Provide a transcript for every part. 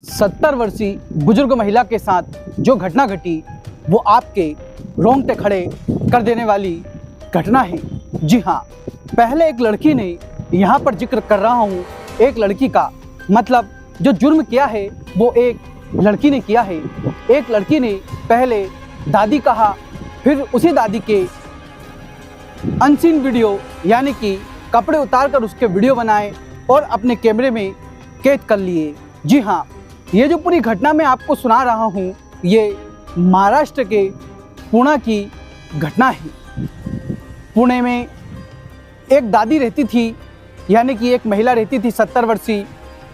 70 वर्षीय बुजुर्ग महिला के साथ जो घटना घटी वो आपके रोंगटे खड़े कर देने वाली घटना है। जी हाँ, पहले एक लड़की ने, यहाँ पर जिक्र कर रहा हूँ एक लड़की का, मतलब जो जुर्म किया है वो एक लड़की ने किया है। एक लड़की ने पहले दादी कहा, फिर उसी दादी के अनसीन वीडियो यानी कि कपड़े उतार कर उसके वीडियो बनाए और अपने कैमरे में कैद कर लिए। जी हाँ, ये जो पूरी घटना मैं आपको सुना रहा हूँ ये महाराष्ट्र के पुणे की घटना है। पुणे में एक दादी रहती थी, यानी कि एक महिला रहती थी 70 वर्षीय।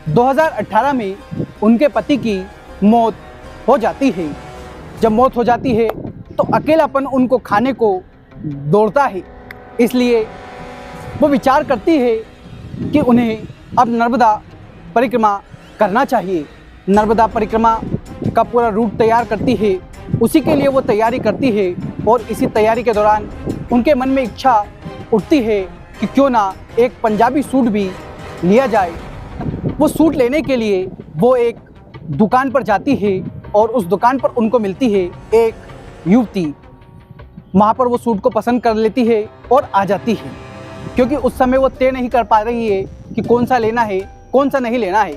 2018 में उनके पति की मौत हो जाती है। जब मौत हो जाती है तो अकेलापन उनको खाने को दौड़ता है, इसलिए वो विचार करती है कि उन्हें अब नर्मदा परिक्रमा करना चाहिए। नर्मदा परिक्रमा का पूरा रूट तैयार करती है, उसी के लिए वो तैयारी करती है और इसी तैयारी के दौरान उनके मन में इच्छा उठती है कि क्यों ना एक पंजाबी सूट भी लिया जाए। वो सूट लेने के लिए वो एक दुकान पर जाती है और उस दुकान पर उनको मिलती है एक युवती। वहाँ पर वो सूट को पसंद कर लेती है और आ जाती है, क्योंकि उस समय वो तय नहीं कर पा रही है कि कौन सा लेना है कौन सा नहीं लेना है।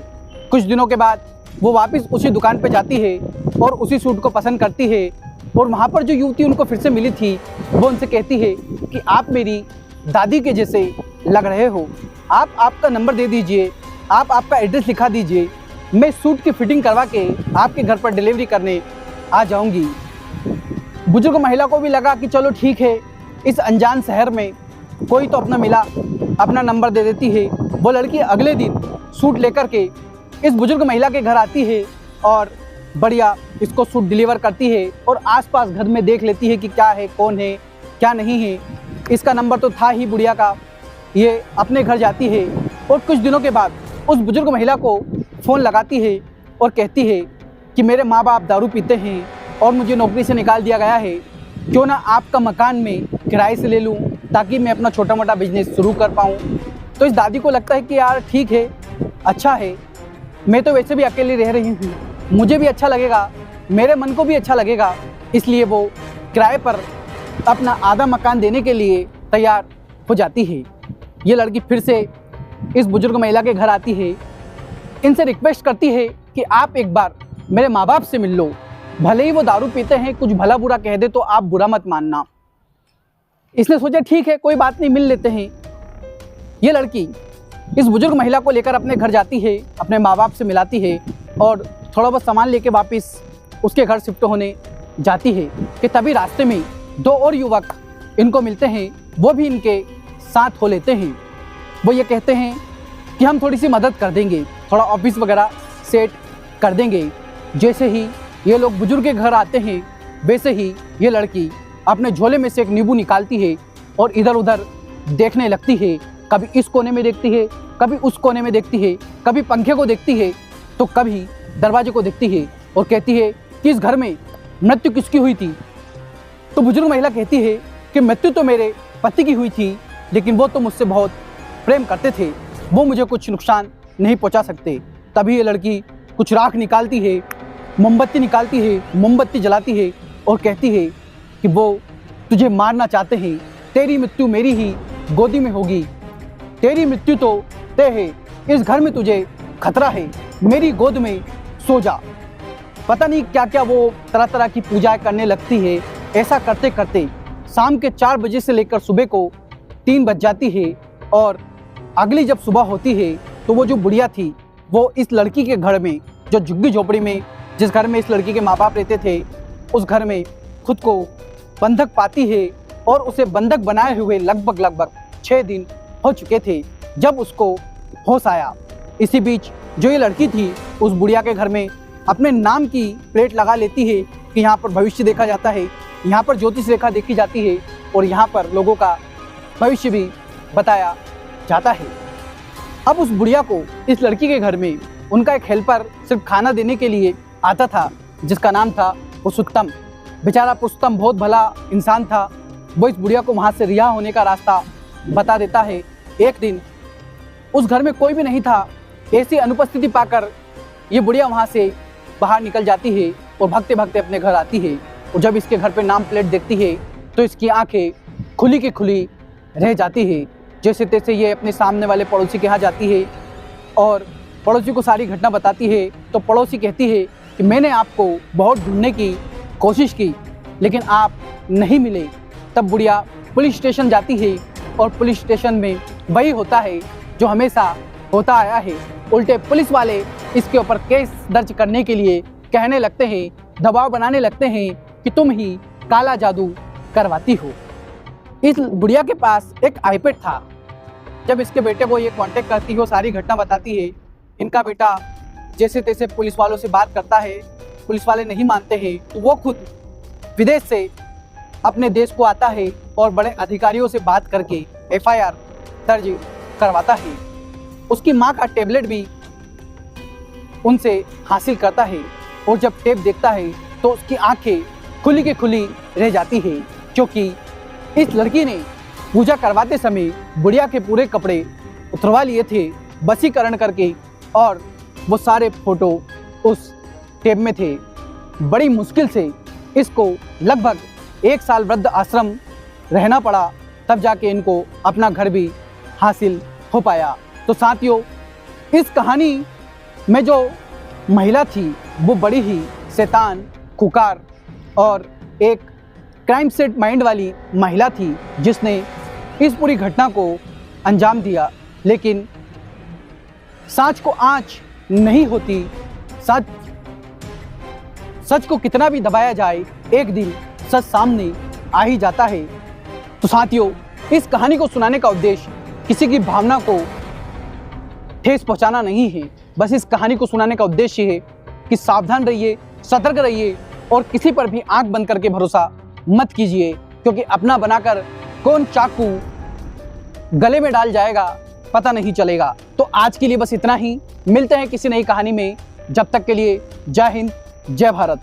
कुछ दिनों के बाद वो वापस उसी दुकान पर जाती है और उसी सूट को पसंद करती है और वहाँ पर जो युवती उनको फिर से मिली थी वो उनसे कहती है कि आप मेरी दादी के जैसे लग रहे हो, आप आपका नंबर दे दीजिए, आप आपका एड्रेस लिखा दीजिए, मैं सूट की फिटिंग करवा के आपके घर पर डिलीवरी करने आ जाऊंगी। बुजुर्ग महिला को भी लगा कि चलो ठीक है, इस अनजान शहर में कोई तो अपना मिला, अपना नंबर दे देती है। वो लड़की अगले दिन सूट लेकर के इस बुजुर्ग महिला के घर आती है और बढ़िया इसको सूट डिलीवर करती है और आसपास घर में देख लेती है कि क्या है, कौन है, क्या नहीं है। इसका नंबर तो था ही बुढ़िया का। ये अपने घर जाती है और कुछ दिनों के बाद उस बुजुर्ग महिला को फ़ोन लगाती है और कहती है कि मेरे माँ बाप दारू पीते हैं और मुझे नौकरी से निकाल दिया गया है, क्यों ना आपका मकान में किराए से ले लूँ ताकि मैं अपना छोटा मोटा बिजनेस शुरू कर पाऊँ। तो इस दादी को लगता है कि यार ठीक है, अच्छा है, मैं तो वैसे भी अकेली रह रही हूँ, मुझे भी अच्छा लगेगा, मेरे मन को भी अच्छा लगेगा। इसलिए वो किराए पर अपना आधा मकान देने के लिए तैयार हो जाती है। ये लड़की फिर से इस बुजुर्ग महिला के घर आती है, इनसे रिक्वेस्ट करती है कि आप एक बार मेरे माँ बाप से मिल लो, भले ही वो दारू पीते हैं, कुछ भला बुरा कह दे तो आप बुरा मत मानना। इसने सोचा ठीक है, कोई बात नहीं, मिल लेते हैं। ये लड़की इस बुजुर्ग महिला को लेकर अपने घर जाती है, अपने माँ बाप से मिलाती है और थोड़ा बहुत सामान लेके वापस उसके घर शिफ्ट होने जाती है कि तभी रास्ते में दो और युवक इनको मिलते हैं, वो भी इनके साथ हो लेते हैं। वो ये कहते हैं कि हम थोड़ी सी मदद कर देंगे, थोड़ा ऑफिस वगैरह सेट कर देंगे। जैसे ही ये लोग बुजुर्ग के घर आते हैं वैसे ही ये लड़की अपने झोले में से एक नींबू निकालती है और इधर उधर देखने लगती है। कभी इस कोने में देखती है, कभी उस कोने में देखती है, कभी पंखे को देखती है तो कभी दरवाजे को देखती है और कहती है कि इस घर में मृत्यु किसकी हुई थी। तो बुजुर्ग महिला कहती है कि मृत्यु तो मेरे पति की हुई थी, लेकिन वो तो मुझसे बहुत प्रेम करते थे, वो मुझे कुछ नुकसान नहीं पहुंचा सकते। तभी ये लड़की कुछ राख निकालती है, मोमबत्ती निकालती है, मोमबत्ती जलाती है और कहती है कि वो तुझे मारना चाहते हैं, तेरी मृत्यु मेरी ही गोदी में होगी, तेरी मृत्यु तो तय है, इस घर में तुझे खतरा है, मेरी गोद में सो जा। पता नहीं क्या क्या वो तरह तरह की पूजाएं करने लगती है। ऐसा करते करते शाम के 4 बजे से लेकर सुबह को 3 बज जाती है और अगली जब सुबह होती है तो वो जो बुढ़िया थी वो इस लड़की के घर में, जो झुग्गी झोपड़ी में जिस घर में इस लड़की के माँ बाप रहते थे, उस घर में खुद को बंधक पाती है और उसे बंधक बनाए हुए लगभग 6 दिन हो चुके थे जब उसको होश आया। इसी बीच जो ये लड़की थी उस बुढ़िया के घर में अपने नाम की प्लेट लगा लेती है कि यहाँ पर भविष्य देखा जाता है, यहाँ पर ज्योतिष रेखा देखी जाती है और यहाँ पर लोगों का भविष्य भी बताया जाता है। अब उस बुढ़िया को इस लड़की के घर में उनका एक हेल्पर सिर्फ खाना देने के लिए आता था, जिसका नाम था पुरुषोत्तम। बेचारा पुरुषोत्तम बहुत भला इंसान था। वो इस बुढ़िया को वहाँ से रिहा होने का रास्ता बता देता है। एक दिन उस घर में कोई भी नहीं था, ऐसी अनुपस्थिति पाकर ये बुढ़िया वहाँ से बाहर निकल जाती है और भागते भागते अपने घर आती है। और जब इसके घर पे नाम प्लेट देखती है तो इसकी आंखें खुली की खुली रह जाती है। जैसे तैसे ये अपने सामने वाले पड़ोसी के यहाँ जाती है और पड़ोसी को सारी घटना बताती है। तो पड़ोसी कहती है कि मैंने आपको बहुत ढूंढने की कोशिश की लेकिन आप नहीं मिले। तब बुढ़िया पुलिस स्टेशन जाती है और पुलिस स्टेशन में वही होता है जो हमेशा होता आया है। उल्टे पुलिस वाले इसके ऊपर केस दर्ज करने के लिए कहने लगते हैं, दबाव बनाने लगते हैं कि तुम ही काला जादू करवाती हो। इस बुढ़िया के पास एक आईपैड था। जब इसके बेटे को ये कांटेक्ट करती है, सारी घटना बताती है, इनका बेटा जैसे तैसे पुलिस वालों से बात करता है, पुलिस वाले नहीं मानते हैं तो वो खुद विदेश से अपने देश को आता है और बड़े अधिकारियों से बात करके FIR दर्ज करवाता है। उसकी माँ का टैबलेट भी उनसे हासिल करता है और जब टेप देखता है तो उसकी आंखें खुली की खुली रह जाती है, क्योंकि इस लड़की ने पूजा करवाते समय बुढ़िया के पूरे कपड़े उतरवा लिए थे वशीकरण करके, और वो सारे फोटो उस टेप में थे। बड़ी मुश्किल से इसको लगभग 1 साल वृद्ध आश्रम रहना पड़ा, तब जाके इनको अपना घर भी हासिल हो पाया। तो साथियों, इस कहानी में जो महिला थी वो बड़ी ही शैतान, खुकार और एक क्राइम सेट माइंड वाली महिला थी जिसने इस पूरी घटना को अंजाम दिया। लेकिन सच को आँच नहीं होती, सच को कितना भी दबाया जाए एक दिन सच सामने आ ही जाता है। तो साथियों, इस कहानी को सुनाने का उद्देश्य किसी की भावना को ठेस पहुंचाना नहीं है। बस इस कहानी को सुनाने का उद्देश्य है कि सावधान रहिए, सतर्क रहिए और किसी पर भी आंख बंद करके भरोसा मत कीजिए, क्योंकि अपना बनाकर कौन चाकू गले में डाल जाएगा पता नहीं चलेगा। तो आज के लिए बस इतना ही, मिलते हैं किसी नई कहानी में। जब तक के लिए जय हिंद, जय भारत।